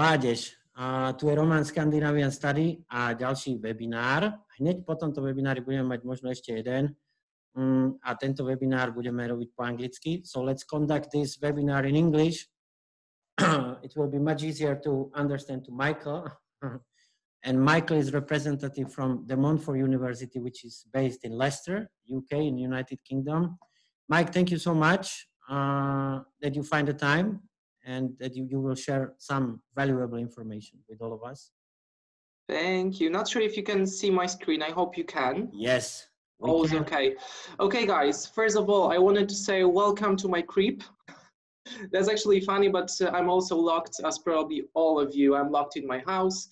mládež, tu je Roman Scandinavian Study a ďalší webinár. Hneď po tomto webinári budeme mať možno ešte jeden a tento webinár budeme robiť po anglicky. So let's conduct this webinar in English. It will be much easier to understand to Michael. And Michael is representative from De Montfort University, which is based in Leicester, UK, in the United Kingdom. Mike, thank you so much that you find the time and that you will share some valuable information with all of us. Thank you. Not sure if you can see my screen. I hope you can. Yes. Oh, okay. Okay, guys. First of all, I wanted to say welcome to my creep. That's actually funny, but I'm also locked, as probably all of you. I'm locked in my house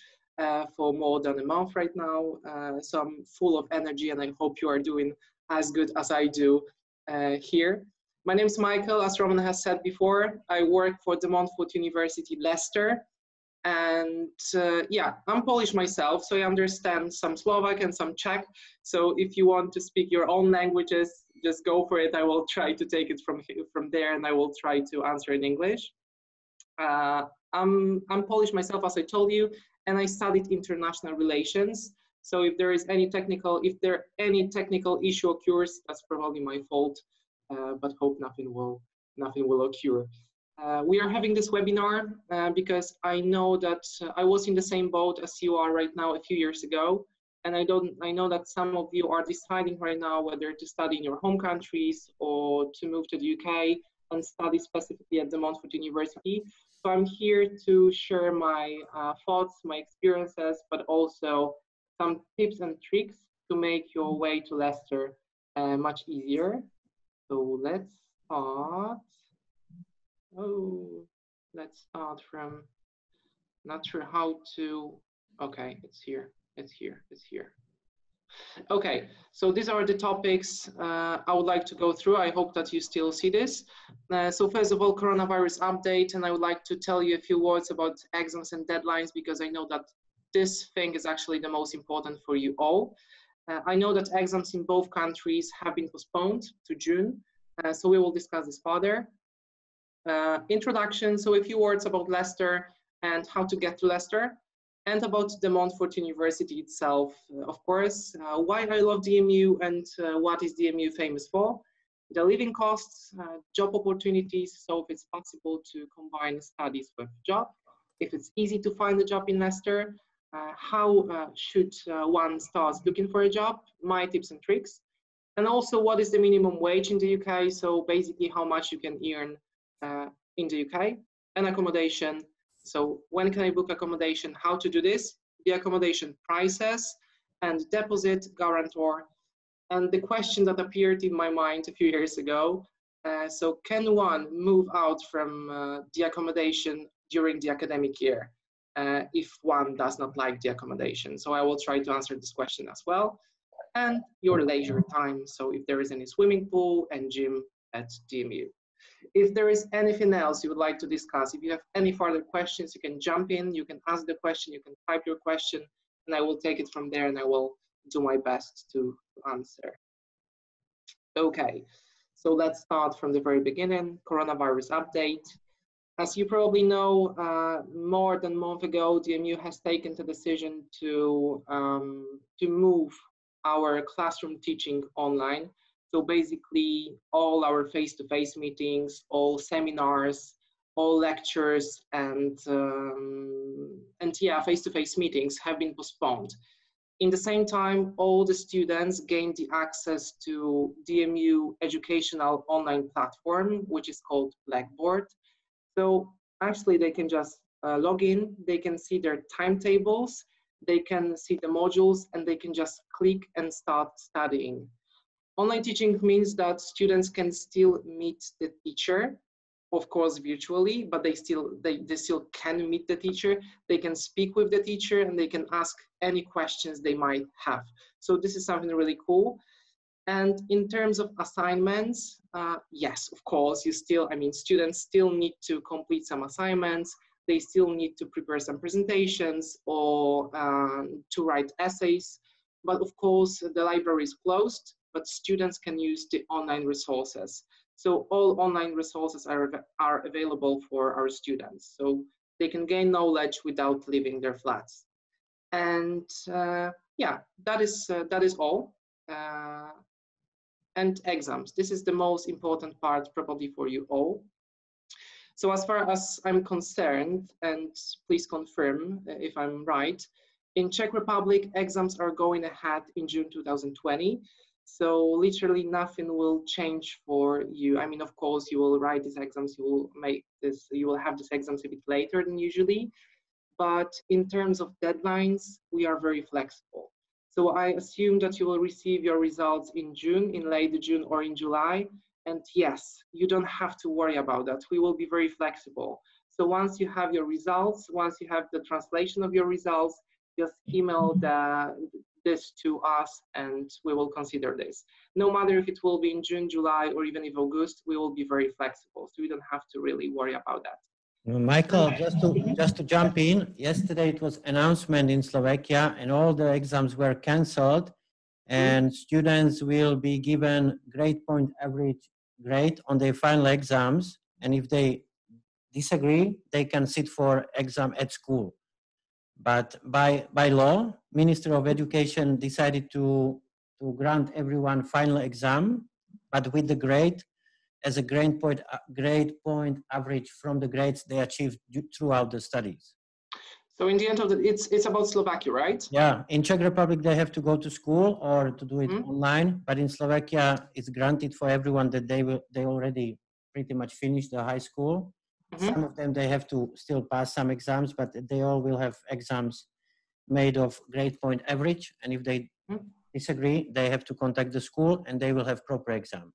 for more than a month right now. So I'm full of energy, and I hope you are doing as good as I do here. My name is Michael, as Roman has said before. I work for De Montfort University, Leicester. And yeah, I'm Polish myself, so I understand some Slovak and some Czech. So if you want to speak your own languages, just go for it. I will try to take it from there, and I will try to answer in English. I'm Polish myself, as I told you, and I studied international relations. So if there is any technical issue occurs, that's probably my fault. But hope nothing will occur. We are having this webinar because I know that I was in the same boat as you are right now a few years ago, and I know that some of you are deciding right now whether to study in your home countries or to move to the UK and study specifically at De Montfort University. So I'm here to share my thoughts, my experiences, but also some tips and tricks to make your way to Leicester much easier. So let's start. Oh, let's start from, not sure how to, okay, it's here. Okay, so these are the topics I would like to go through. I hope that you still see this. So first of all, coronavirus update, and I would like to tell you a few words about exams and deadlines, because I know that this thing is actually the most important for you all. I know that exams in both countries have been postponed to June, so we will discuss this further. Introduction, so a few words about Leicester and how to get to Leicester, and about De Montfort University itself, of course, why I love DMU and what is DMU famous for, the living costs, job opportunities, so if it's possible to combine studies with job, if it's easy to find a job in Leicester, how should one start looking for a job, my tips and tricks, and also what is the minimum wage in the UK, so basically how much you can earn in the UK, and accommodation. So when can I book accommodation, how to do this, the accommodation prices, and deposit, guarantor, and the question that appeared in my mind a few years ago. So can one move out from the accommodation during the academic year if one does not like the accommodation? So I will try to answer this question as well. And your leisure time, so if there is any swimming pool and gym at DMU. If there is anything else you would like to discuss, if you have any further questions, you can jump in, you can ask the question, you can type your question, and I will take it from there and I will do my best to answer. Okay, so let's start from the very beginning, coronavirus update. As you probably know, more than a month ago, DMU has taken the decision to move our classroom teaching online. So basically all our face-to-face meetings, all seminars, all lectures, and yeah, face-to-face meetings have been postponed. In the same time, all the students gained the access to DMU educational online platform, which is called Blackboard. So actually they can just log in, they can see their timetables, they can see the modules, and they can just click and start studying. Online teaching means that students can still meet the teacher, of course virtually, but they still can meet the teacher. They can speak with the teacher and they can ask any questions they might have. So this is something really cool. And in terms of assignments, yes, of course, students still need to complete some assignments. They still need to prepare some presentations or to write essays. But of course, the library is closed, but students can use the online resources. So all online resources are available for our students. So they can gain knowledge without leaving their flats. And yeah, that is all. And exams. This is the most important part probably for you all. So as far as I'm concerned, and please confirm if I'm right, in Czech Republic, exams are going ahead in June 2020. So literally nothing will change for you. I mean, of course, you will write these exams, you will have these exams a bit later than usually. But in terms of deadlines, we are very flexible. So I assume that you will receive your results in June, in late June or in July. And yes, you don't have to worry about that. We will be very flexible. So once you have your results, once you have the translation of your results, just email this to us and we will consider this. No matter if it will be in June, July, or even in August, we will be very flexible. So you don't have to really worry about that. Michael, just to jump in, yesterday it was announcement in Slovakia and all the exams were cancelled and students will be given grade point average grade on their final exams, and if they disagree, they can sit for exam at school. But by law, Minister of Education decided to grant everyone final exam, but with the grade as a grade point average from the grades they achieved throughout the studies. So in the end of it's about Slovakia, right? Yeah, in Czech Republic they have to go to school or to do it online, but in Slovakia it's granted for everyone that they already pretty much finished the high school. Some of them they have to still pass some exams, but they all will have exams made of grade point average, and if they disagree, they have to contact the school and they will have proper exam.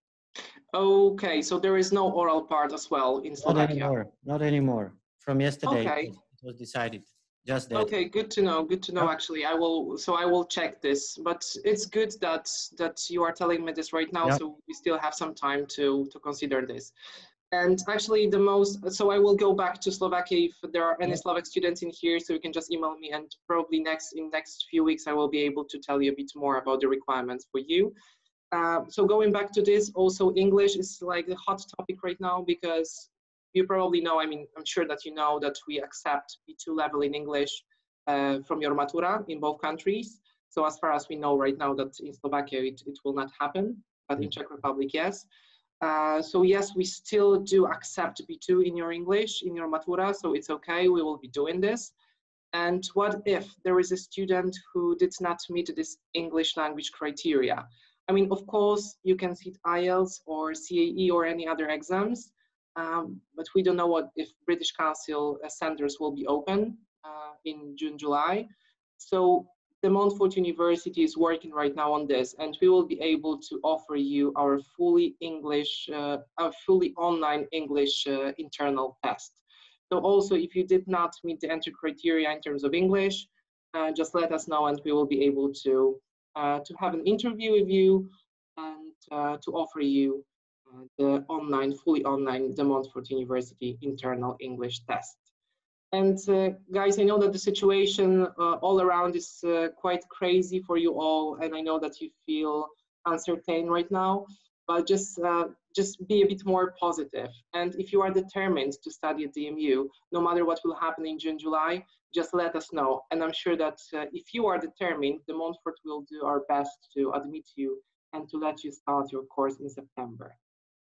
Okay, so there is no oral part as well in Slovakia? Not anymore. From yesterday, okay. It was decided. Just that. Okay, good to know. Good to know. Actually, I will check this. But it's good that you are telling me this right now. So we still have some time to consider this. And actually, so I will go back to Slovakia if there are any Slovak students in here. So you can just email me, and probably in next few weeks I will be able to tell you a bit more about the requirements for you. So going back to this, also English is like a hot topic right now because you probably know, I mean, I'm sure that you know that we accept B2 level in English from your matura in both countries. So as far as we know right now that in Slovakia, it will not happen, but in Czech Republic, yes. So yes, we still do accept B2 in your English, in your matura, so it's okay, we will be doing this. And what if there is a student who did not meet this English language criteria? I mean, of course, you can sit IELTS or CAE or any other exams, but we don't know if British Council centers will be open in June, July. So De Montfort University is working right now on this, and we will be able to offer you our fully online English internal test. So also, if you did not meet the entry criteria in terms of English, just let us know, and we will be able to have an interview with you and to offer you the fully online De Montfort University internal English test. And guys, I know that the situation all around is quite crazy for you all, and I know that you feel uncertain right now, but just be a bit more positive. And if you are determined to study at DMU, no matter what will happen in June, July, just let us know. And I'm sure that if you are determined, De Montfort will do our best to admit you and to let you start your course in September.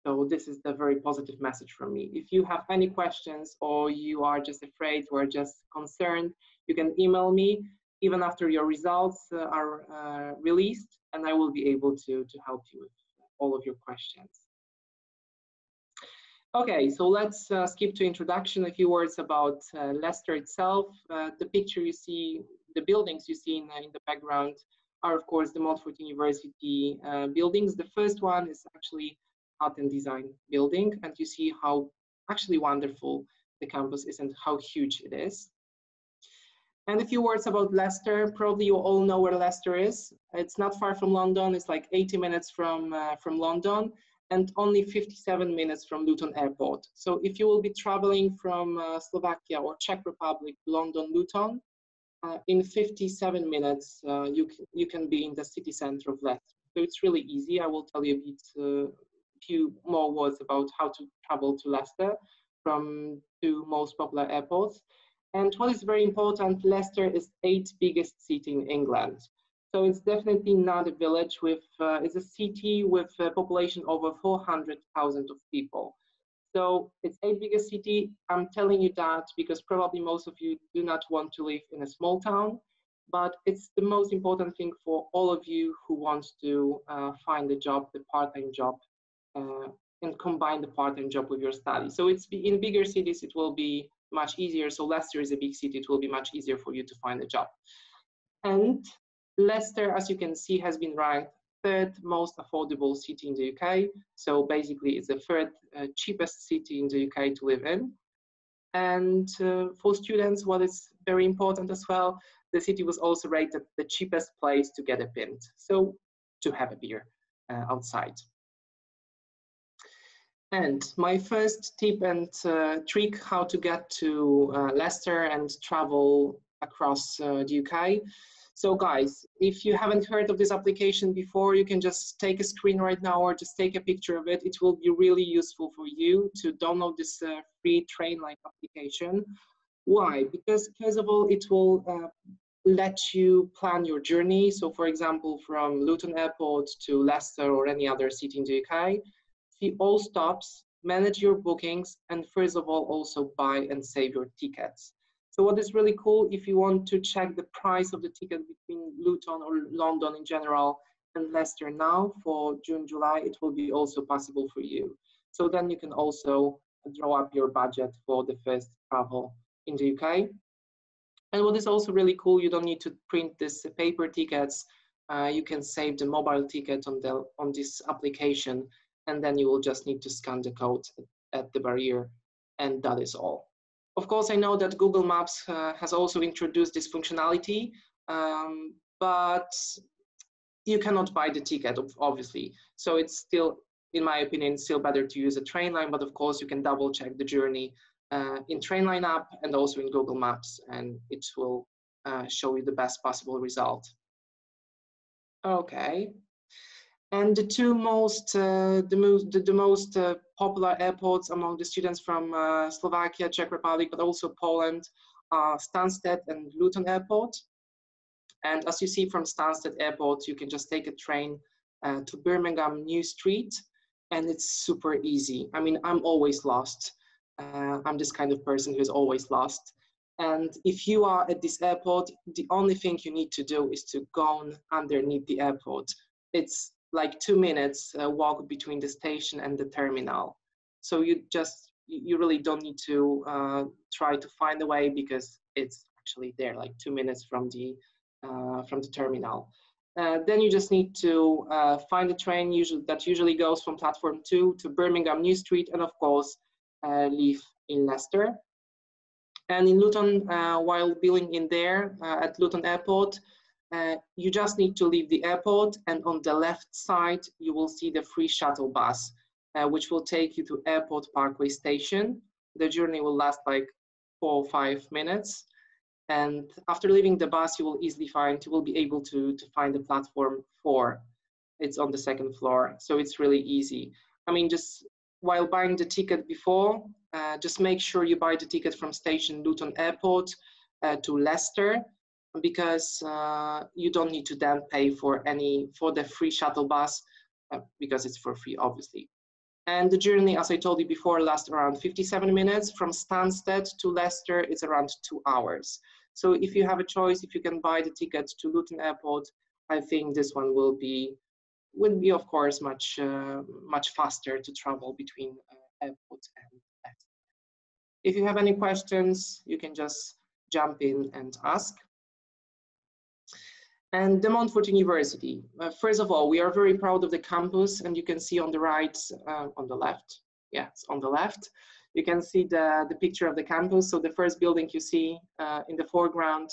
So this is the very positive message from me. If you have any questions or you are just afraid or just concerned, you can email me even after your results are released, and I will be able to help you with all of your questions. Okay, so let's skip to introduction. A few words about Leicester itself. The picture you see, the buildings you see in the background are, of course, the Montfort University buildings. The first one is actually Art and Design building, and you see how actually wonderful the campus is and how huge it is. And a few words about Leicester. Probably you all know where Leicester is. It's not far from London. It's like 80 minutes from London and only 57 minutes from Luton Airport. So if you will be traveling from Slovakia or Czech Republic to London Luton, in 57 minutes you can be in the city center of Leicester. So it's really easy. I will tell you a few more words about how to travel to Leicester from two most popular airports. And what is very important, Leicester is 8th biggest city in England. So it's definitely not a village with, it's a city with a population over 400,000 of people. So it's 8th biggest city. I'm telling you that because probably most of you do not want to live in a small town, but it's the most important thing for all of you who want to find a job, the part-time job, and combine the part-time job with your study. So it's in bigger cities, it will be much easier. So Leicester is a big city, it will be much easier for you to find a job. And Leicester, as you can see, has been ranked 3rd most affordable city in the UK. So basically it's the 3rd cheapest city in the UK to live in. And for students, what is very important as well, the city was also rated the cheapest place to get a pint. So to have a beer outside. And my first tip and trick how to get to Leicester and travel across the UK. So guys, if you haven't heard of this application before, you can just take a screen right now or just take a picture of it. It will be really useful for you to download this free Trainline application. Why? Because first of all, it will let you plan your journey. So for example, from Luton Airport to Leicester or any other city in the UK, see all stops, manage your bookings, and first of all, also buy and save your tickets. So what is really cool, if you want to check the price of the ticket between Luton or London in general and Leicester now for June, July, it will be also possible for you. So then you can also draw up your budget for the first travel in the UK. And what is also really cool, you don't need to print this paper tickets. You can save the mobile ticket on this application, and then you will just need to scan the code at the barrier, and that is all. Of course, I know that Google Maps has also introduced this functionality, but you cannot buy the ticket, obviously. So it's still, in my opinion, still better to use a Trainline, but of course you can double check the journey in Trainline app and also in Google Maps, and it will show you the best possible result. Okay. And the two most, the most popular airports among the students from Slovakia, Czech Republic, but also Poland are Stansted and Luton Airport. And as you see from Stansted Airport, you can just take a train to Birmingham New Street, and it's super easy. I mean, I'm always lost. I'm this kind of person who's always lost. And if you are at this airport, the only thing you need to do is to go underneath the airport. It's like 2 minutes walk between the station and the terminal. So you really don't need to try to find a way, because it's actually there, like 2 minutes from the terminal. Then you just need to find a train that usually goes from platform 2 to Birmingham New Street, and of course leave in Leicester. And in Luton, while being in there at Luton Airport, you just need to leave the airport, and on the left side you will see the free shuttle bus, which will take you to Airport Parkway Station. The journey will last like 4 or 5 minutes, and after leaving the bus you will be able to find the platform 4. It's on the 2nd floor, so it's really easy. I mean, just while buying the ticket before, just make sure you buy the ticket from station Luton Airport to Leicester, because you don't need to then pay for the free shuttle bus, because it's for free, obviously. And the journey, as I told you before, lasts around 57 minutes. From Stansted to Leicester, it's around 2 hours. So if you have a choice, if you can buy the ticket to Luton Airport, I think this one will be of course much faster to travel between airports and Leicester. If you have any questions, you can just jump in and ask. And De Montfort University. First of all, we are very proud of the campus, and you can see on the right, on the left, yes, on the left, you can see the picture of the campus. So the first building you see in the foreground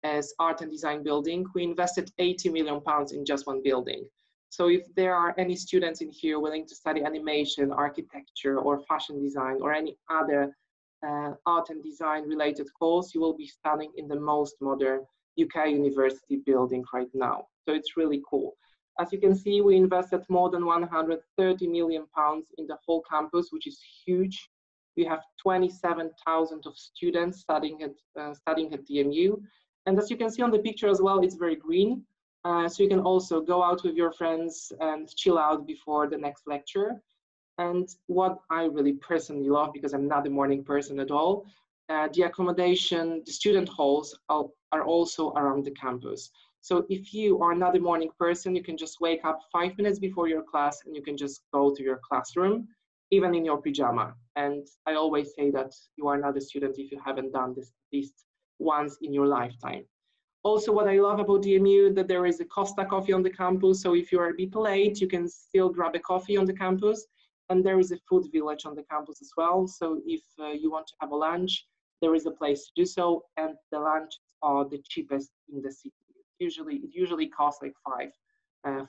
is Art and Design building. We invested £80 million in just one building. So if there are any students in here willing to study animation, architecture, or fashion design, or any other art and design related course, you will be studying in the most modern UK university building right now. So it's really cool. As you can see, we invested more than £130 million in the whole campus, which is huge. We have 27,000 of students studying at DMU. And as you can see on the picture as well, it's very green. So you can also go out with your friends and chill out before the next lecture. And what I really personally love, because I'm not a morning person at all, the accommodation, the student halls are also around the campus. So if you are not a morning person, you can just wake up 5 minutes before your class and you can just go to your classroom, even in your pajama. And I always say that you are not a student if you haven't done this at least once in your lifetime. Also, what I love about DMU, that there is a Costa coffee on the campus. So if you're a bit late, you can still grab a coffee on the campus. And there is a food village on the campus as well. So if you want to have a lunch, there is a place to do so. And the lunches are the cheapest in the city. It usually costs like £4.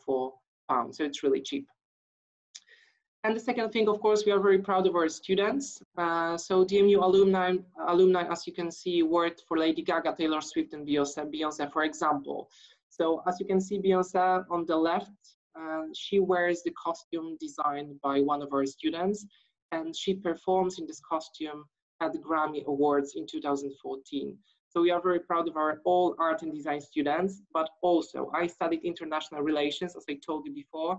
So it's really cheap. And the second thing, of course, we are very proud of our students. So DMU alumni, as you can see, worked for Lady Gaga, Taylor Swift, and Beyonce, for example. So as you can see, Beyonce on the left, she wears the costume designed by one of our students, and she performs in this costume at the Grammy Awards in 2014. So we are very proud of our all art and design students, but also I studied international relations, as I told you before,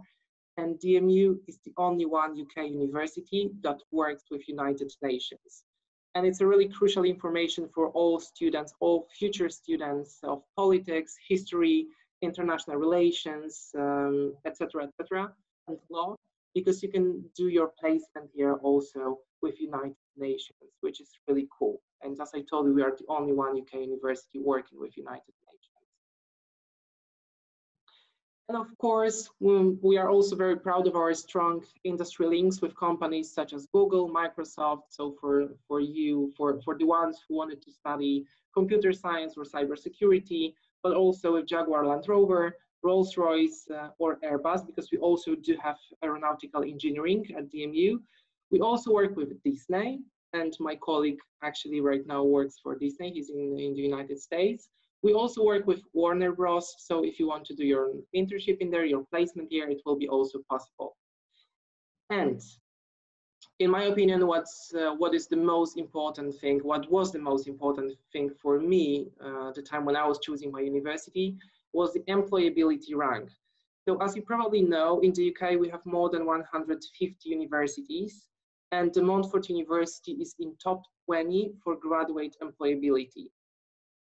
and DMU is the only one UK university that works with United Nations. And it's a really crucial information for all students, all future students of politics, history, international relations, etc., and law, because you can do your placement here also with United Nations, which is really cool. And as I told you, we are the only one UK university working with United Nations. And of course, we are also very proud of our strong industry links with companies such as Google, Microsoft. So for the ones who wanted to study computer science or cybersecurity, but also with Jaguar Land Rover, Rolls-Royce, or Airbus, because we also do have aeronautical engineering at DMU. We also work with Disney, and my colleague actually right now works for Disney. He's in the United States. We also work with Warner Bros. So if you want to do your internship in there, your placement here, it will be also possible. And in my opinion, what was the most important thing for me the time when I was choosing my university was the employability rank. So as you probably know, in the UK, we have more than 150 universities, and De Montfort University is in top 20 for graduate employability.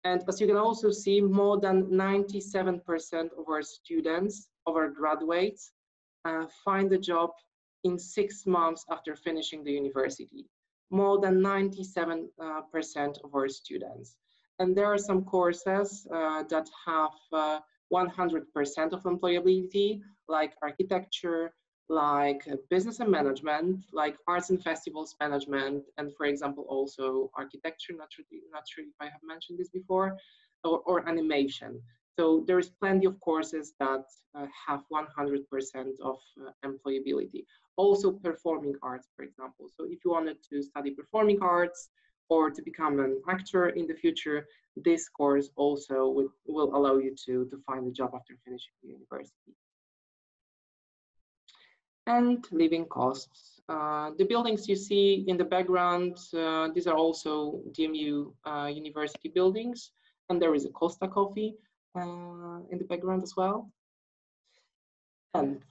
And as you can also see, more than 97% of our students, of our graduates, find a job in 6 months after finishing the university. More than 97% of our students. And there are some courses that have 100% of employability, like architecture, like business and management, like arts and festivals management, and for example, also architecture, not sure if I have mentioned this before, or animation. So there is plenty of courses that have 100% of employability. Also performing arts, for example. So if you wanted to study performing arts or to become an actor in the future, this course also will allow you to find a job after finishing the university. And living costs. The buildings you see in the background, these are also DMU university buildings, and there is a Costa coffee in the background as well. And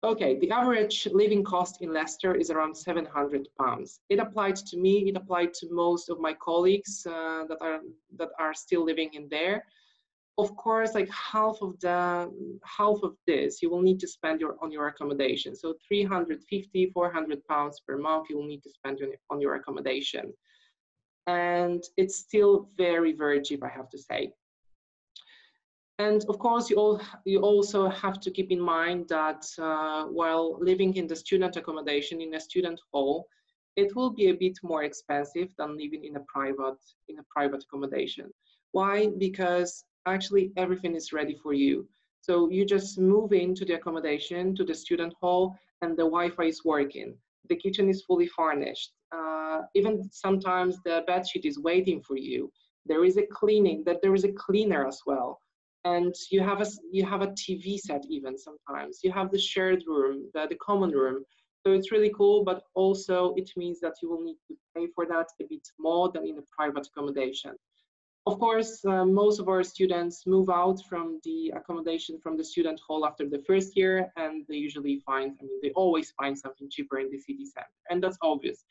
okay, the average living cost in Leicester is around £700. It applied to me, it applied to most of my colleagues that are still living in there. Of course, like half of this you will need to spend on your accommodation. So 350, 400 pounds per month you will need to spend on your accommodation. And it's still very, very cheap, I have to say. And of course, you also have to keep in mind that while living in the student accommodation, in a student hall, it will be a bit more expensive than living in a private accommodation. Why? Because actually everything is ready for you. So you just move into the accommodation, to the student hall, and the Wi-Fi is working. The kitchen is fully furnished. Even sometimes the bed sheet is waiting for you. There is a cleaner as well. And you have a TV set even sometimes. You have the shared room, the common room. So it's really cool, but also it means that you will need to pay for that a bit more than in a private accommodation. Of course, most of our students move out from the accommodation from the student hall after the first year, and they usually find, they always find something cheaper in the city center, and that's obvious.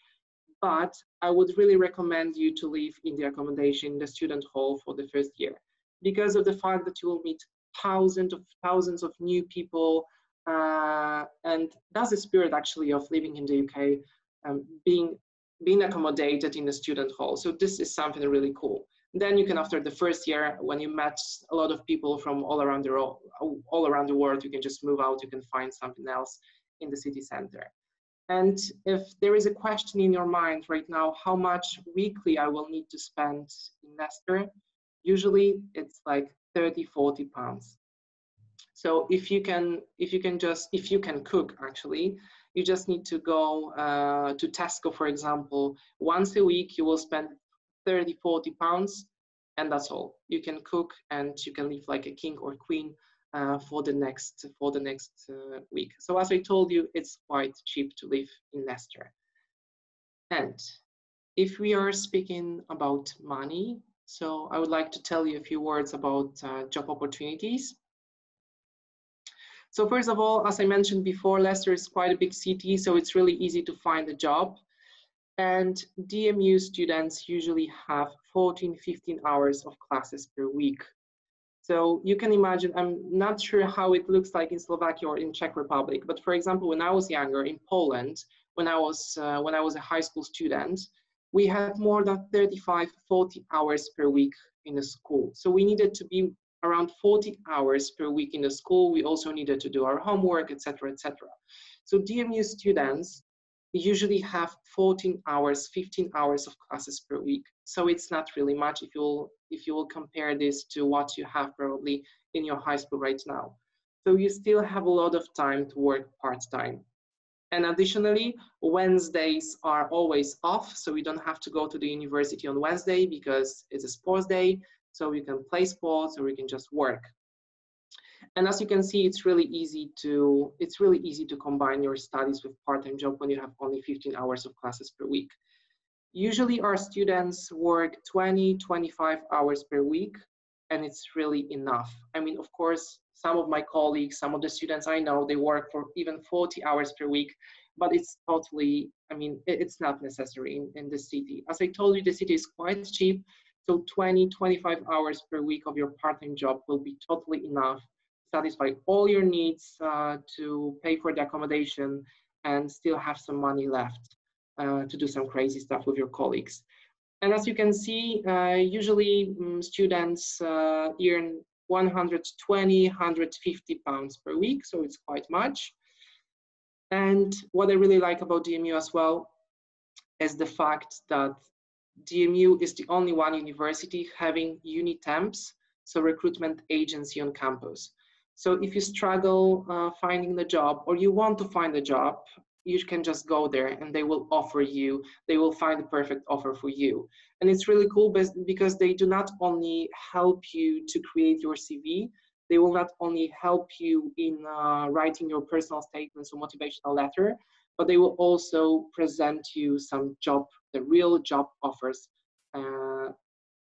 But I would really recommend you to live in the accommodation, the student hall for the first year, because of the fact that you will meet thousands of new people, and that's the spirit actually of living in the UK, being accommodated in the student hall. So this is something really cool. Then you can, after the first year, when you met a lot of people from all around the world, you can just move out, you can find something else in the city center. And if there is a question in your mind right now, how much weekly I will need to spend in Leicester, usually it's like 30–40 pounds. So if you can cook, actually, you just need to go to Tesco, for example, once a week. You will spend 30–40 pounds, and that's all. You can cook and you can live like a king or queen for the next week. So as I told you, it's quite cheap to live in Leicester. And if we are speaking about money, so I would like to tell you a few words about job opportunities. So first of all, as I mentioned before, Leicester is quite a big city, so it's really easy to find a job. And DMU students usually have 14–15 hours of classes per week. So you can imagine, I'm not sure how it looks like in Slovakia or in Czech Republic, but for example, when I was younger in Poland, when I was a high school student, we had more than 35–40 hours per week in the school. So we needed to be around 40 hours per week in the school. We also needed to do our homework, etc., etc. So DMU students usually have 14 hours, 15 hours of classes per week. So it's not really much if you will compare this to what you have probably in your high school right now. So you still have a lot of time to work part-time. And additionally, Wednesdays are always off, so we don't have to go to the university on Wednesday because it's a sports day. So we can play sports or we can just work. And as you can see, it's really easy to combine your studies with part-time job when you have only 15 hours of classes per week. Usually our students work 20–25 hours per week, and it's really enough. I mean, of course, some of my colleagues, some of the students I know, they work for even 40 hours per week, but it's totally, it's not necessary in the city. As I told you, the city is quite cheap, so 20–25 hours per week of your part-time job will be totally enough to satisfy all your needs, to pay for the accommodation, and still have some money left to do some crazy stuff with your colleagues. And as you can see, usually students earn 120–150 pounds per week, so it's quite much. And what I really like about DMU as well is the fact that DMU is the only one university having uni-temps, so recruitment agency on campus. So if you struggle finding the job or you want to find a job, you can just go there and they will find the perfect offer for you. And it's really cool because they do not only help you to create your CV, they will not only help you in writing your personal statements or motivational letter, but they will also present you some the real job offers,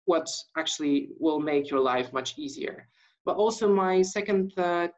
what actually will make your life much easier. But also my second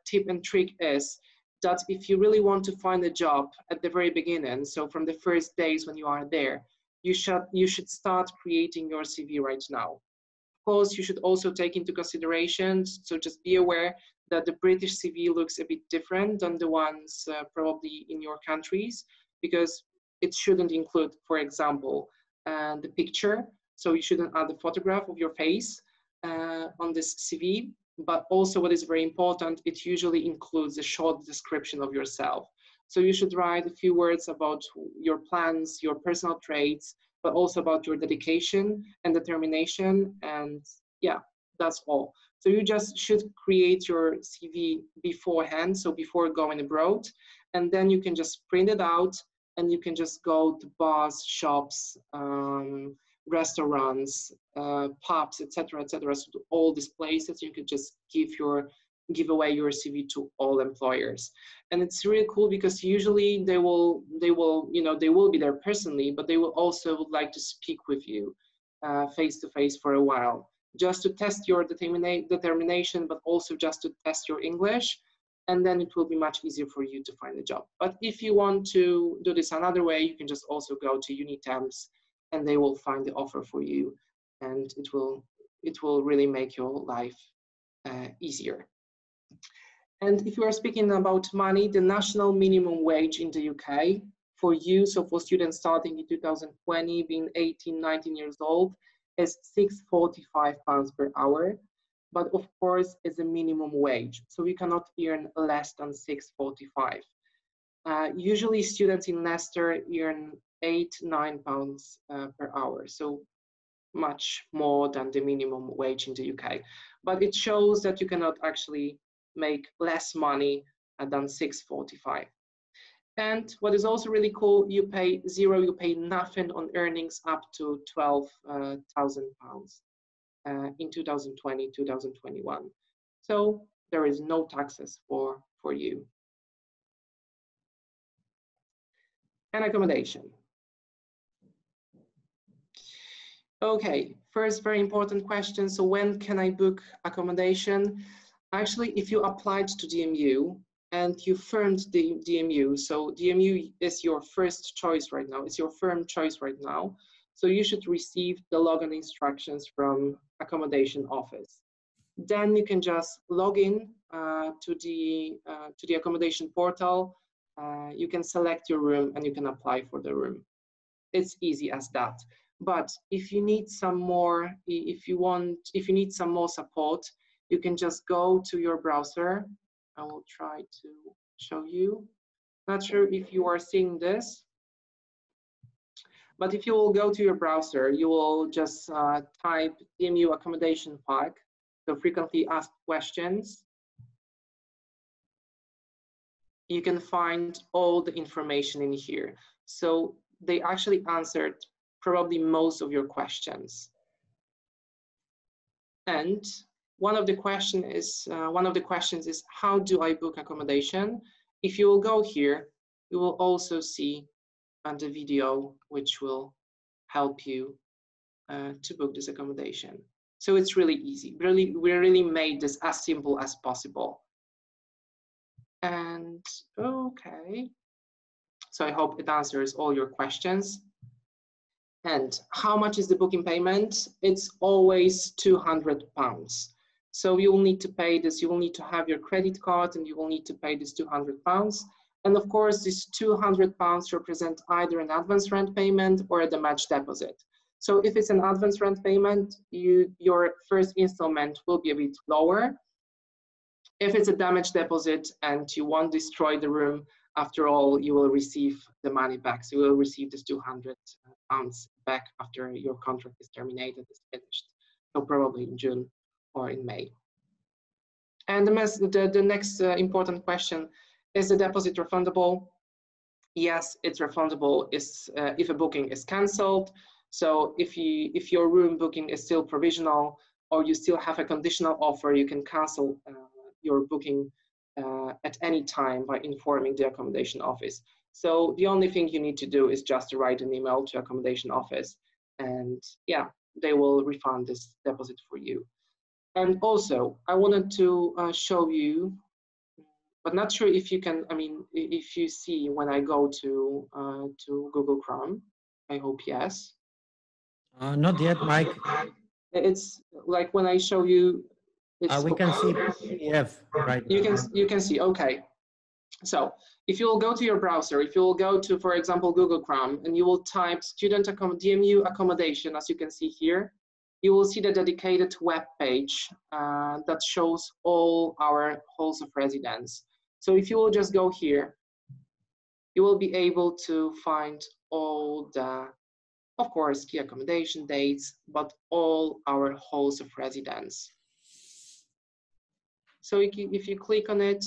tip and trick is that if you really want to find a job at the very beginning, so from the first days when you are there, you should start creating your CV right now. Of course, you should also take into consideration, so just be aware that the British CV looks a bit different than the ones probably in your countries, because it shouldn't include, for example, the picture. So you shouldn't add the photograph of your face on this CV. But also what is very important, it usually includes a short description of yourself. So you should write a few words about your plans, your personal traits, but also about your dedication and determination. And yeah, that's all. So you just should create your CV beforehand, so before going abroad, and then you can just print it out and you can just go to bars, shops, restaurants, pubs, etc., etc. So to all these places, you could just give your give away your CV to all employers. And it's really cool because usually they will be there personally, but they will also would like to speak with you face to face for a while, just to test your determination, but also just to test your English. And then it will be much easier for you to find a job. But if you want to do this another way, you can just also go to Unitemps and they will find the offer for you, and it will really make your life easier. And if you are speaking about money, the national minimum wage in the UK for you, so for students starting in 2020, being 18, 19 years old, is £6.45 per hour. But of course, it's a minimum wage, so you cannot earn less than £6.45. Usually students in Leicester earn £8-9 per hour, so much more than the minimum wage in the UK. But it shows that you cannot actually make less money than £6.45. And what is also really cool, you pay zero, you pay nothing on earnings up to £12,000 in 2020, 2021. So there is no taxes for you. And accommodation. Okay, first very important question. So when can I book accommodation? Actually, if you applied to DMU and you firmed the DMU, so DMU is your first choice right now, it's your firm choice right now. So you should receive the login instructions from accommodation office. Then you can just log in to the accommodation portal. You can select your room and you can apply for the room. It's easy as that. But if you need some more, if you need some more support, you can just go to your browser. I will try to show you. Not sure if you are seeing this, but if you will go to your browser, you will just type DMU accommodation pack, so frequently asked questions. You can find all the information in here. So they actually answered probably most of your questions. And one of the questions is how do I book accommodation? If you will go here, you will also see the video which will help you to book this accommodation. So it's really easy. We really made this as simple as possible. And okay, so I hope it answers all your questions. And how much is the booking payment? It's always £200. So you will need to pay this, you will need to have your credit card and you will need to pay this £200. And of course, this £200 represent either an advance rent payment or a damage deposit. So if it's an advance rent payment, your first installment will be a bit lower. If it's a damage deposit and you won't destroy the room, after all, you will receive the money back. So you will receive this £200 back after your contract is terminated, is finished. So probably in June or in May. And the next important question, is the deposit refundable? Yes, it's refundable if a booking is cancelled. So if your room booking is still provisional or you still have a conditional offer, you can cancel your booking at any time by informing the accommodation office. So the only thing you need to do is just to write an email to accommodation office, and yeah, they will refund this deposit for you. And also, I wanted to show you, but not sure if you can, if you see when I go to Google Chrome, I hope yes. Not yet, Mike. It's like when I show you, we can see PDF right now. You can see, okay. So if you will go to your browser, if you will go to, for example, Google Chrome, and you will type DMU accommodation, as you can see here, you will see the dedicated web page that shows all our halls of residence. So if you will just go here, you will be able to find all the, of course, key accommodation dates, but all our halls of residence. So if you click on it,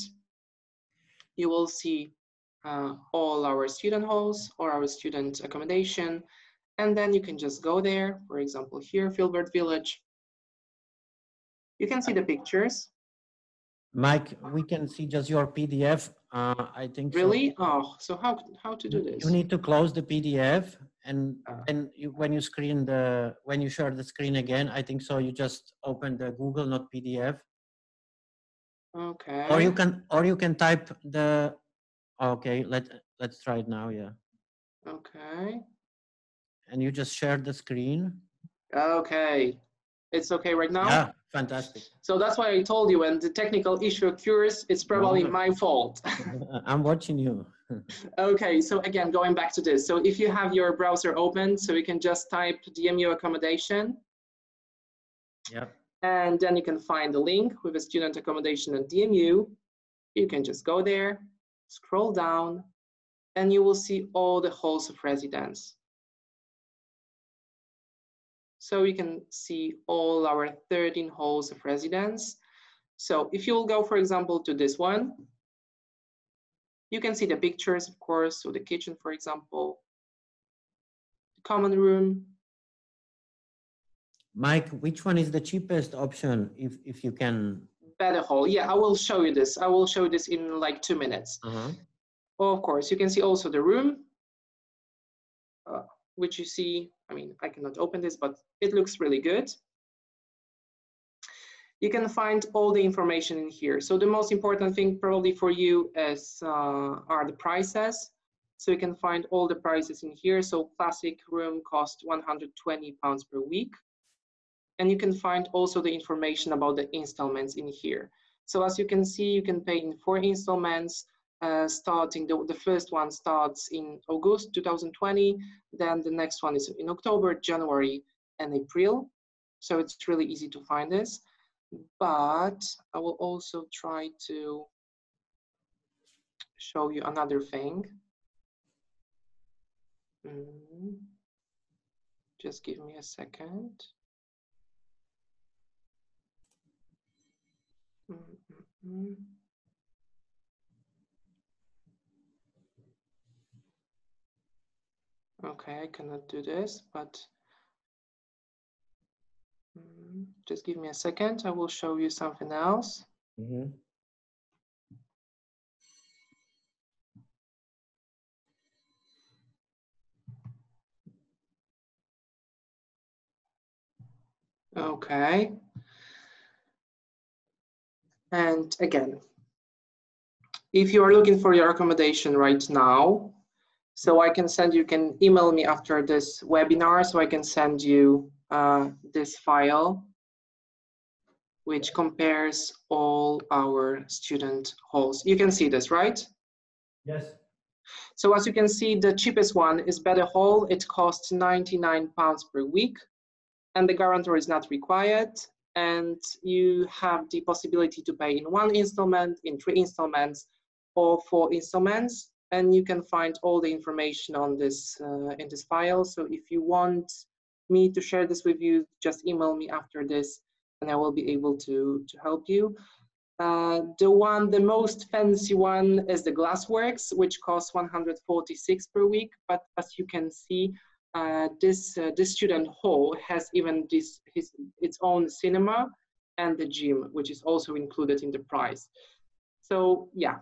you will see all our student halls or our student accommodation. And then you can just go there, for example, here, Filbert Village. You can see the pictures. Mike, we can see just your PDF. I think Really? so. Oh, so how to do this? You need to close the PDF, and then when you share the screen again, I think so. You just open the Google, not PDF. Okay. Or you can type the. Okay, let's try it now. Yeah. Okay. And you just share the screen. Okay. It's okay right now? Yeah, fantastic. So that's why I told you when the technical issue occurs, it's probably my fault. I'm watching you. Okay, so again, going back to this. So if you have your browser open, so you can just type DMU accommodation. Yep. And then you can find the link with a student accommodation and DMU. You can just go there, scroll down, and you will see all the halls of residence. So you can see all our 13 halls of residence. So if you will go, for example, to this one, you can see the pictures, of course, so the kitchen, for example, the common room. Mike, which one is the cheapest option, if you can? Better hall. Yeah, I will show you this. I will show you this in like 2 minutes. Of course, you can see also the room, which you see, I mean, I cannot open this, but it looks really good. You can find all the information in here. So the most important thing probably for you is are the prices. So you can find all the prices in here. So classic room cost £120 per week. And you can find also the information about the installments in here. So as you can see, you can pay in 4 installments, starting, the first one starts in August 2020, then the next one is in October, January, and April. So it's really easy to find this. But I will also try to show you another thing. Just give me a second. Okay, I cannot do this, but just give me a second. I will show you something else. Okay. And again, if you are looking for your accommodation right now, so I can send you, can email me after this webinar, so I can send you this file, which compares all our student halls. You can see this, right? Yes. So as you can see, the cheapest one is Better Hall. It costs £99 per week, and the guarantor is not required. And you have the possibility to pay in 1 installment, in 3 installments, or 4 installments. And you can find all the information on this in this file. So if you want me to share this with you, just email me after this, and I will be able to help you. The most fancy one is the Glassworks, which costs $146 per week. But as you can see, this student hall has even its own cinema and the gym, which is also included in the price. So yeah,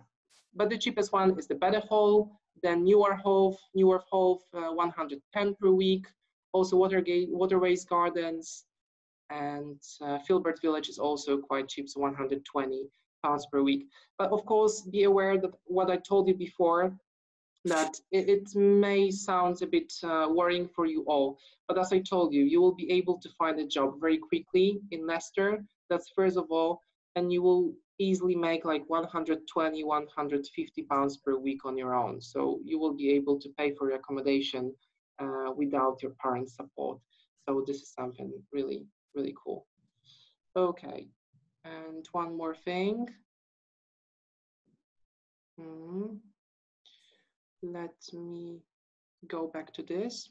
but the cheapest one is the Better Hall, then Newer Hall, 110 per week. Also Waterways Gardens, and Filbert Village is also quite cheap, so £120 per week. But of course, be aware that what I told you before, that it may sound a bit worrying for you all. But as I told you, you will be able to find a job very quickly in Leicester. That's first of all, and you will easily make like £120, £150 per week on your own. So you will be able to pay for your accommodation without your parents' support. So this is something really, really cool. Okay, and one more thing. Let me go back to this.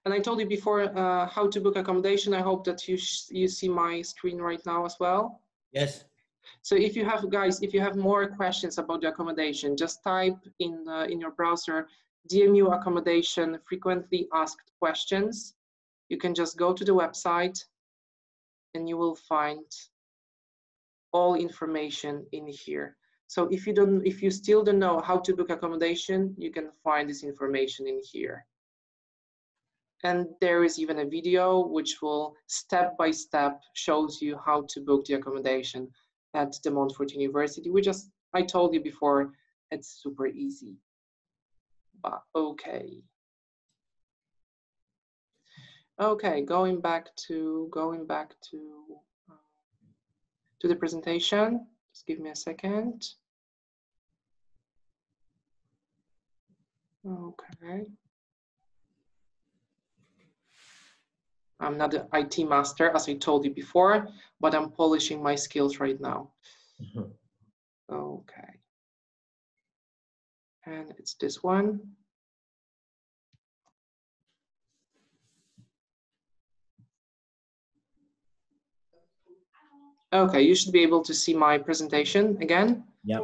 And I told you before how to book accommodation. I hope that you see my screen right now as well. Yes. So if you have, guys, if you have more questions about the accommodation, just type in your browser DMU accommodation frequently asked questions. You can just go to the website and you will find all information in here. So if you still don't know how to book accommodation, you can find this information in here. And there is even a video which will step by step shows you how to book the accommodation at De Montfort University, which, as I told you before, it's super easy. But okay. Okay, going back to the presentation. Just give me a second. Okay. I'm not an IT master, as I told you before, but I'm polishing my skills right now. Okay. And it's this one. Okay, you should be able to see my presentation again. Yeah.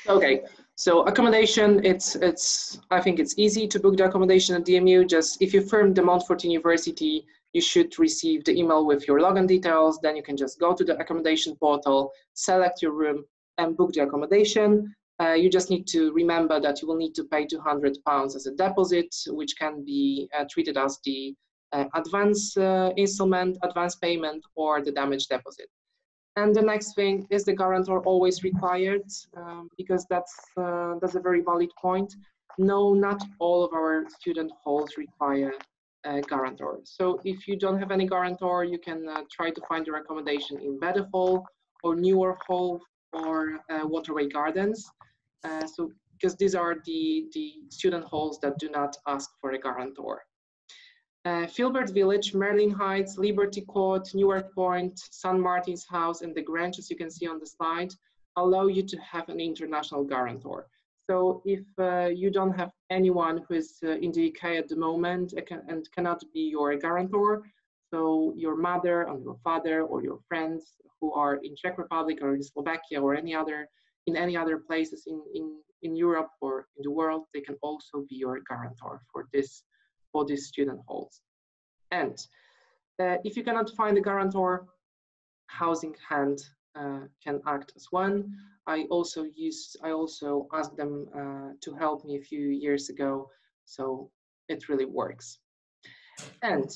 Okay, so accommodation, I think it's easy to book the accommodation at DMU. Just if you firm De Montfort University, you should receive the email with your login details. Then you can just go to the accommodation portal, select your room, and book the accommodation. You just need to remember that you will need to pay £200 as a deposit, which can be treated as the advance installment, advance payment, or the damage deposit. And the next thing is the guarantor always required, because that's a very valid point. No, not all of our student halls require a guarantor. So if you don't have any guarantor, you can try to find your accommodation in Better Hall or Newer Hall or Waterway Gardens. So because these are the student halls that do not ask for a guarantor. Filbert Village, Merlin Heights, Liberty Court, Newark Point, St. Martin's House, and the Grange, as you can see on the slide, allow you to have an international guarantor. So if you don't have anyone who is in the UK at the moment and cannot be your guarantor, so your mother and your father or your friends who are in Czech Republic or in Slovakia or in any other places in Europe or in the world, they can also be your guarantor for these student halls. And if you cannot find a guarantor, Housing Hand can act as one. I also asked them to help me a few years ago, so it really works. And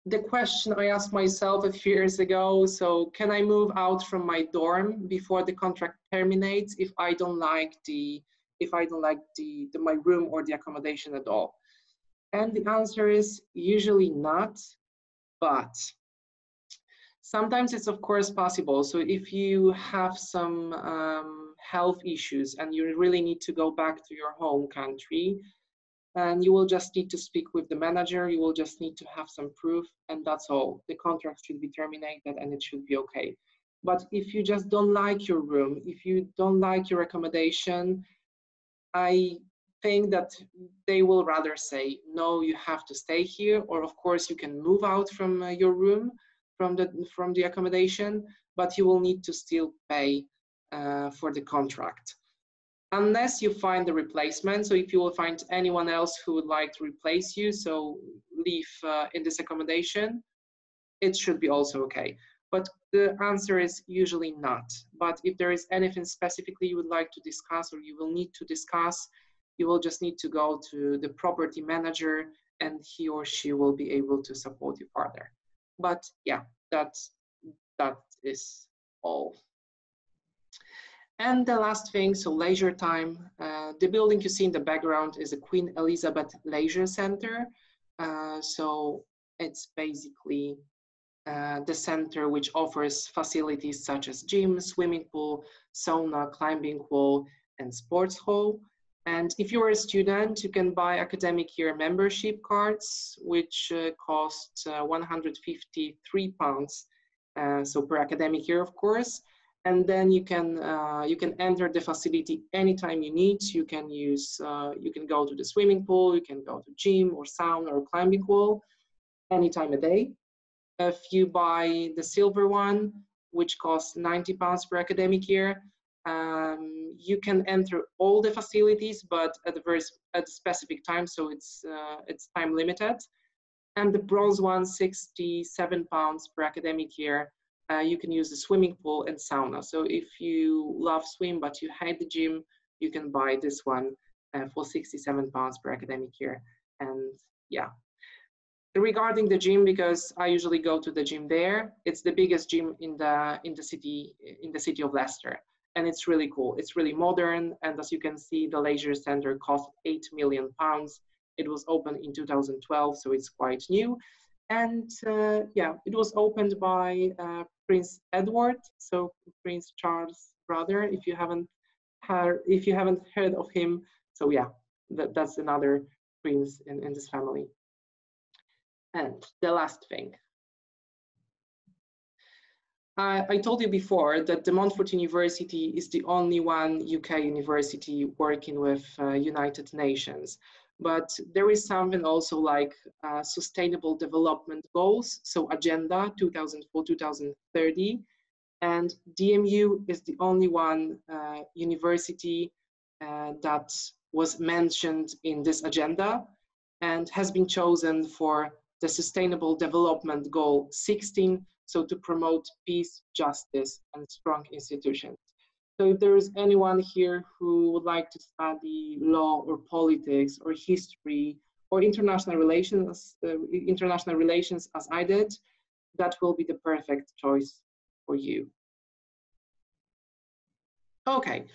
the question I asked myself a few years ago, so can I move out from my dorm before the contract terminates if I don't like my room or the accommodation at all? And the answer is usually not, but sometimes it's of course possible. So if you have some health issues and you really need to go back to your home country, and you will just need to speak with the manager, you will just need to have some proof, and that's all. The contract should be terminated and it should be okay. But if you just don't like your room, if you don't like your accommodation, I think that they will rather say, no, you have to stay here, or of course you can move out from your room, from the accommodation, but you will need to still pay for the contract. Unless you find the replacement, so if you will find anyone else who would like to replace you, so live in this accommodation, it should be also okay. But the answer is usually not. But if there is anything specifically you would like to discuss or you will need to discuss, you will just need to go to the property manager and he or she will be able to support you further. But yeah, that is all. And the last thing, so leisure time. The building you see in the background is the Queen Elizabeth Leisure Center. So it's basically the center which offers facilities such as gym, swimming pool, sauna, climbing wall, and sports hall. And if you are a student, you can buy academic year membership cards, which cost £153, so per academic year, of course. And then you can enter the facility anytime you need. You can go to the swimming pool, you can go to gym or sauna or climbing wall anytime a day. If you buy the silver one, which costs £90 per academic year, you can enter all the facilities, but at a specific time, so it's time limited. And the bronze one, £67 per academic year, you can use the swimming pool and sauna. So if you love swim but you hate the gym, you can buy this one for £67 per academic year. And yeah. Regarding the gym, because I usually go to the gym there, it's the biggest gym in the city of Leicester, and it's really cool. It's really modern, and as you can see, the leisure center cost £8 million. It was opened in 2012, so it's quite new. And yeah, it was opened by Prince Edward, so Prince Charles' brother. If you haven't heard of him, so yeah, that's another prince in this family. And the last thing, I told you before that De Montfort University is the only one UK university working with United Nations. But there is something also like Sustainable Development Goals, so Agenda 2004-2030. And DMU is the only one university that was mentioned in this agenda and has been chosen for the Sustainable Development Goal 16, so to promote peace, justice, and strong institutions. So if there is anyone here who would like to study law or politics or history or international relations as I did, that will be the perfect choice for you. Okay,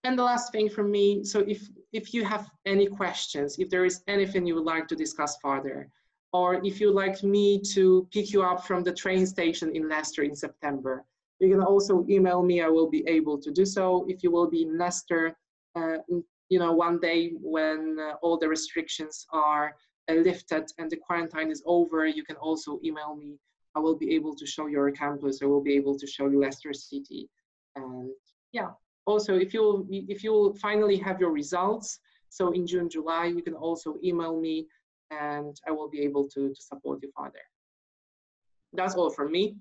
and the last thing from me, so if you have any questions, if there is anything you would like to discuss further, or if you'd like me to pick you up from the train station in Leicester in September, you can also email me. I will be able to do so. If you will be in Leicester, one day when all the restrictions are lifted and the quarantine is over, you can also email me. I will be able to show your campus. I will be able to show you Leicester City. And yeah, also if you finally have your results, so in June, July, you can also email me, and I will be able to support you further. That's all from me.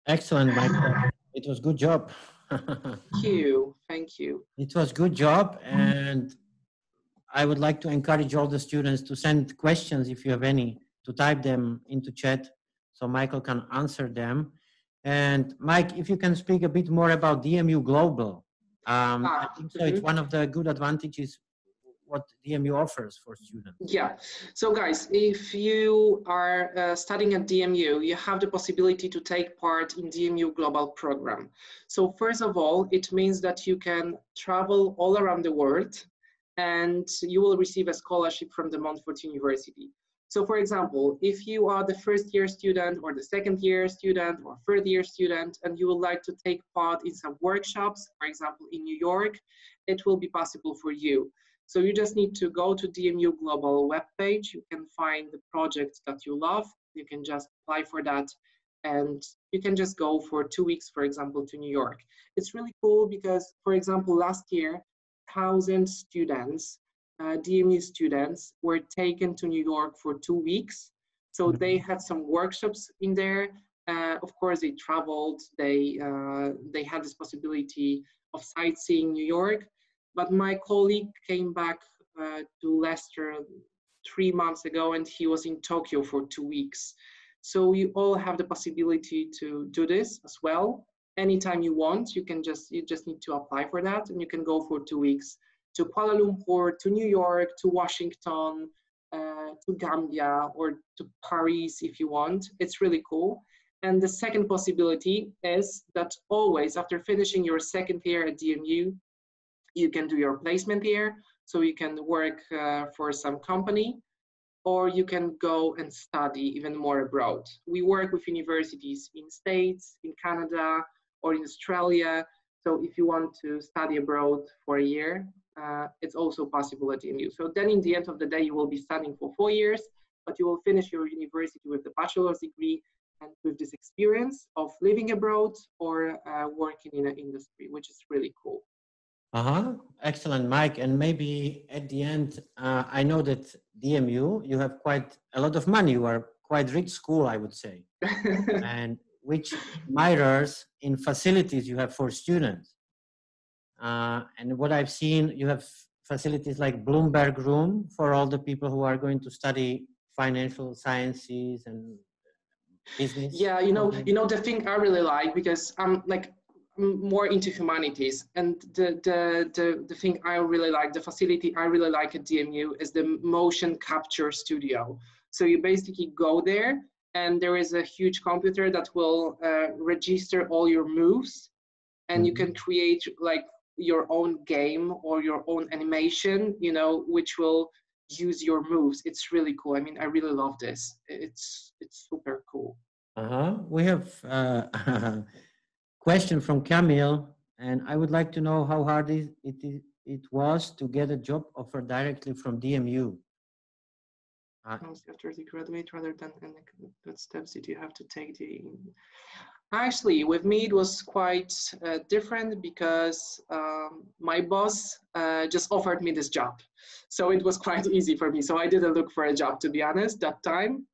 Excellent, Michael. It was good job. Thank you. It was good job, and I would like to encourage all the students to send questions if you have any, to type them into chat so Michael can answer them. And Mike, if you can speak a bit more about DMU Global. I think so. It's one of the good advantages what DMU offers for students. Yeah, so guys, if you are studying at DMU, you have the possibility to take part in DMU Global program. So first of all, it means that you can travel all around the world and you will receive a scholarship from De Montfort University. So for example, if you are the first year student or the second year student or third year student and you would like to take part in some workshops, for example, in New York, it will be possible for you. So you just need to go to DMU Global webpage. You can find the projects that you love. You can just apply for that. And you can just go for 2 weeks, for example, to New York. It's really cool because, for example, last year, 1,000 students, DMU students, were taken to New York for 2 weeks. So they had some workshops in there. Of course, they traveled. They had this possibility of sightseeing New York. But my colleague came back to Leicester 3 months ago, and he was in Tokyo for 2 weeks. So you all have the possibility to do this as well. Anytime you want, you just need to apply for that, and you can go for 2 weeks to Kuala Lumpur, to New York, to Washington, to Gambia, or to Paris if you want. It's really cool. And the second possibility is that always after finishing your second year at DMU, you can do your placement here, so you can work for some company, or you can go and study even more abroad. We work with universities in States, in Canada, or in Australia. So if you want to study abroad for a year, it's also possible at DMU. So then in the end of the day, you will be studying for 4 years, but you will finish your university with the bachelor's degree and with this experience of living abroad or working in an industry, which is really cool. Excellent, Mike. And maybe at the end, I know that DMU, you have quite a lot of money. You are quite rich school, I would say. And which mirrors in facilities you have for students. And what I've seen, you have facilities like Bloomberg Room for all the people who are going to study financial sciences and Business? Yeah, you know the thing I really like, because I'm more into humanities, and the thing I really like, the facility I really like at DMU is the motion capture studio. So you basically go there, and there is a huge computer that will register all your moves, and you can create like your own game or your own animation, you know, which will use your moves. It's really cool. I mean, I really love this. It's super cool. We have a question from Camille, and I would like to know how hard it was to get a job offer directly from DMU. After the graduate, rather than what steps did you have to take? Actually, with me, it was quite different, because my boss just offered me this job. So it was quite easy for me. So I didn't look for a job, to be honest, that time.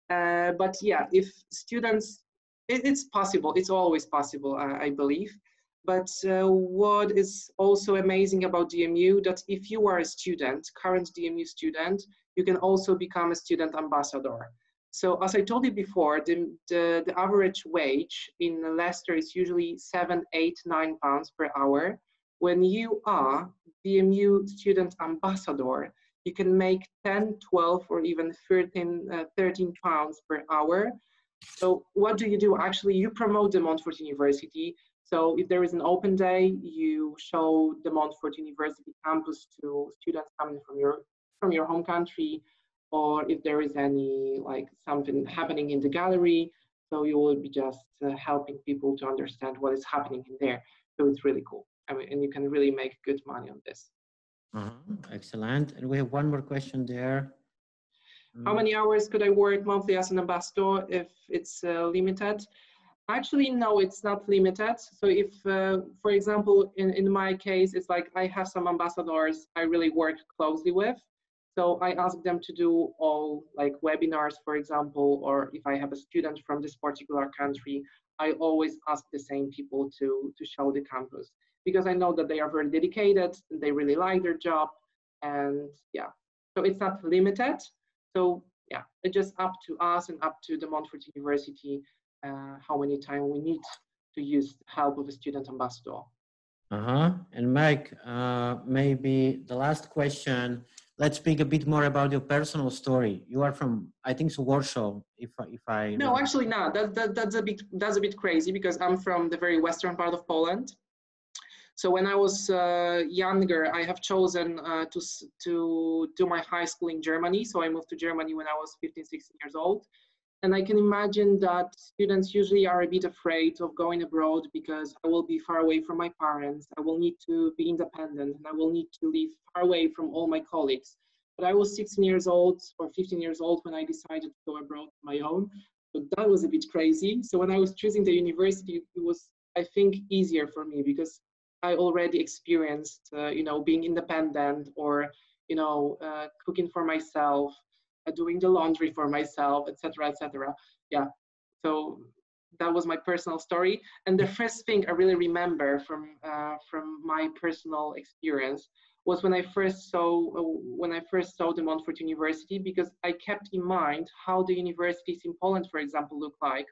But yeah, if students, it's possible. It's always possible, I believe. But what is also amazing about DMU, that if you are a student, current DMU student, you can also become a student ambassador. So as I told you before, the average wage in Leicester is usually 7, 8, 9 pounds per hour. When you are DMU student ambassador, you can make 10, 12, or even 13 pounds per hour. So what do you do? Actually, you promote De Montfort University. So if there is an open day, you show De Montfort University campus to students coming from your home country, or if there is any like something happening in the gallery, so you will be just helping people to understand what is happening in there. So it's really cool. I mean, and you can really make good money on this. Excellent. And we have one more question there. How many hours could I work monthly as an ambassador if it's limited? Actually, no, it's not limited. So if, for example, in my case, it's like I have some ambassadors I really work closely with. So I ask them to do all like webinars, for example, or if I have a student from this particular country, I always ask the same people to show the campus, because I know that they are very dedicated, they really like their job, and yeah, so it's not limited. So yeah, it's just up to us and up to De Montfort University how many time we need to use the help of a student ambassador. And Mike, maybe the last question. Let's speak a bit more about your personal story. You are from, I think, so Warsaw. If I no, actually not. That's a bit crazy, because I'm from the very western part of Poland. So when I was younger, I have chosen to do my high school in Germany. So I moved to Germany when I was 15, 16 years old. And I can imagine that students usually are a bit afraid of going abroad, because I will be far away from my parents. I will need to be independent, and I will need to live far away from all my colleagues. But I was 16 years old or 15 years old when I decided to go abroad on my own. So that was a bit crazy. So when I was choosing the university, it was, I think, easier for me, because I already experienced, being independent, or, cooking for myself, doing the laundry for myself, etc., etc. Yeah, so that was my personal story. And the first thing I really remember from my personal experience was when I first saw De Montfort University, because I kept in mind how the universities in Poland, for example, looked like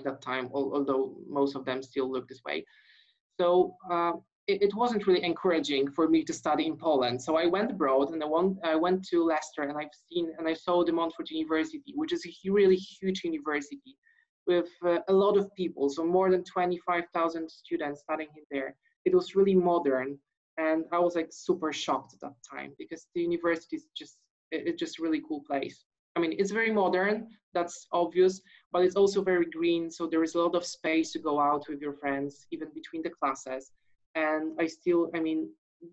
that time, although most of them still look this way. So it wasn't really encouraging for me to study in Poland. So I went abroad, and I went to Leicester, and I saw De Montfort University, which is a really huge university with a lot of people. So more than 25,000 students studying in there. It was really modern, and I was like super shocked at that time, because the university is just a really cool place. I mean, it's very modern, that's obvious, but it's also very green. So there is a lot of space to go out with your friends, even between the classes. And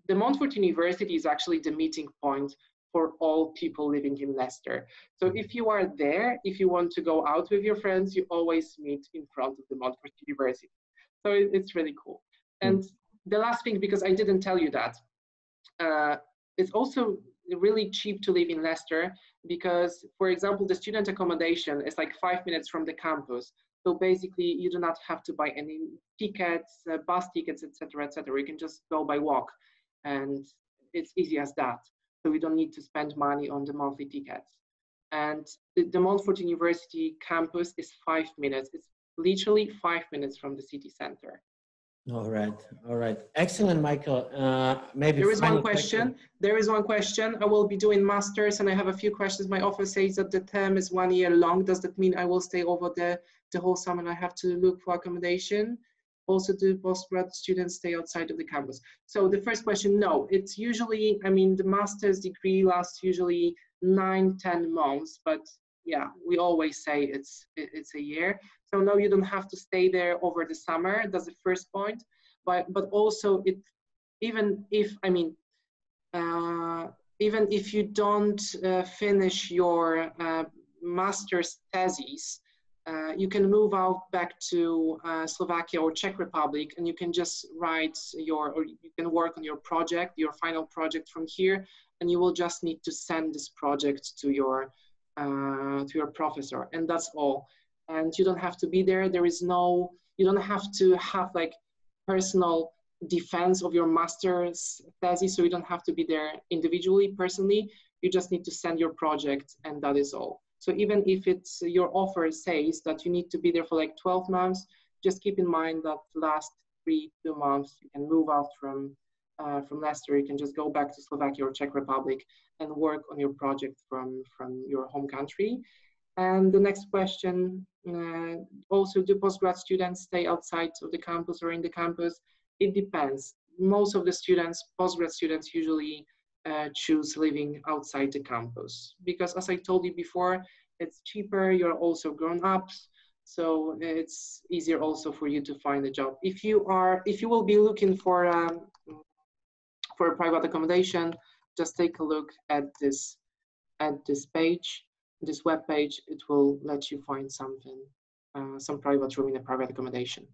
De Montfort University is actually the meeting point for all people living in Leicester. So if you are there, if you want to go out with your friends, you always meet in front of De Montfort University. So it's really cool. And the last thing, because I didn't tell you that, it's also really cheap to live in Leicester, because, for example, the student accommodation is like 5 minutes from the campus. So basically, you do not have to buy any tickets, bus tickets, etc., etc. You can just go by walk, and it's easy as that. So we don't need to spend money on the monthly tickets. And the De Montfort University campus is 5 minutes. It's literally 5 minutes from the city center. All right. Excellent, Michael. Maybe there is one question. There is one question. I will be doing masters, and I have a few questions. My offer says that the term is 1 year long. Does that mean I will stay over the whole summer and I have to look for accommodation? Also, do postgrad students stay outside of the campus? So the first question, no. It's usually, I mean, the master's degree lasts usually 9-10 months, but yeah, we always say it's a year. So no, you don't have to stay there over the summer. That's the first point. But also, even if you don't finish your master's thesis, you can move out back to Slovakia or Czech Republic, and you can just write or you can work on your project, your final project from here, and you will just need to send this project to your professor, and that's all. And you don't have to be there. You don't have to have like personal defense of your master's thesis, so you don't have to be there individually, personally. You just need to send your project, and that is all. So even if it's your offer says that you need to be there for like 12 months, just keep in mind that the last 2 months you can move out from Leicester. You can just go back to Slovakia or Czech Republic and work on your project from your home country. And the next question, also, do postgrad students stay outside of the campus or in the campus? It depends. Most of the students, postgrad students, usually choose living outside the campus because, as I told you before, it's cheaper. You're also grown-ups, so it's easier also for you to find a job. If you will be looking for a private accommodation, just take a look at this page, this web page. It will let you find something, some private room in a private accommodation.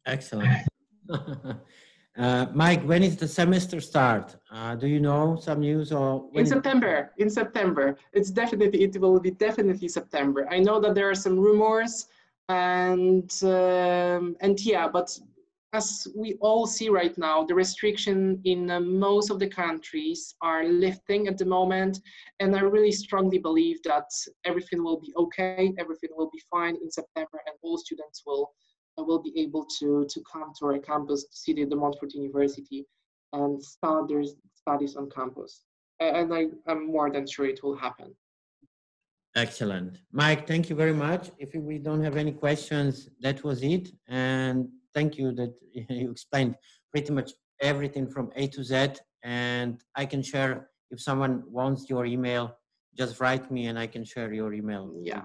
Excellent. Mike, when is the semester start? Do you know some news or? In September. In September. It will be definitely September. I know that there are some rumors, and yeah, but as we all see right now, the restriction in most of the countries are lifting at the moment, and I really strongly believe that everything will be okay, everything will be fine in September, and all students will be able to come to our campus, to see the De Montfort University, and start their studies on campus. And I'm more than sure it will happen. Excellent. Mike, thank you very much. If we don't have any questions, that was it. And thank you that you explained pretty much everything from A to Z. And I can share, if someone wants your email, just write me and I can share your email. Yeah,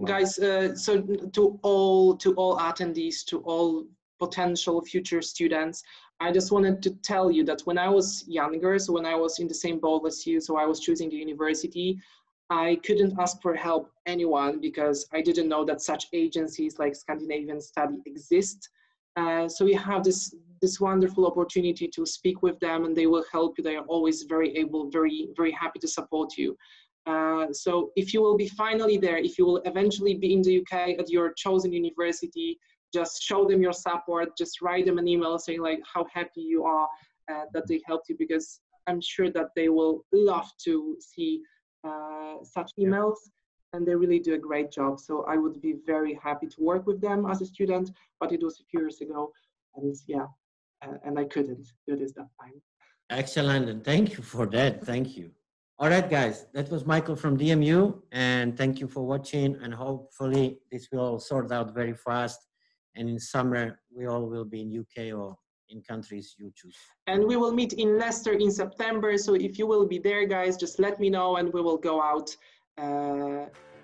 guys, so to all attendees, to all potential future students, I just wanted to tell you that when I was younger, so when I was in the same boat as you, so I was choosing the university, I couldn't ask for help anyone because I didn't know that such agencies like Scandinavian Study exist. So you have this wonderful opportunity to speak with them, and they will help you. They are always very happy to support you. So if you will be finally there, if you will eventually be in the UK at your chosen university, just show them your support, just write them an email saying like how happy you are that they helped you, because I'm sure that they will love to see such emails, and they really do a great job. So I would be very happy to work with them as a student, but it was a few years ago, and yeah, and I couldn't do this that time. Excellent, and thank you for that. Thank you. All right, guys, that was Michael from DMU, and thank you for watching, and hopefully this will all sort out very fast, and in summer we all will be in UK or in countries you choose. And we will meet in Leicester in September, so if you will be there, guys, just let me know and we will go out.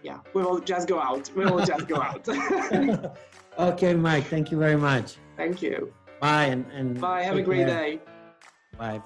Yeah, we will just go out. We will just go out. Okay, Mike, thank you very much. Thank you. Bye, and bye, have a great day. Bye.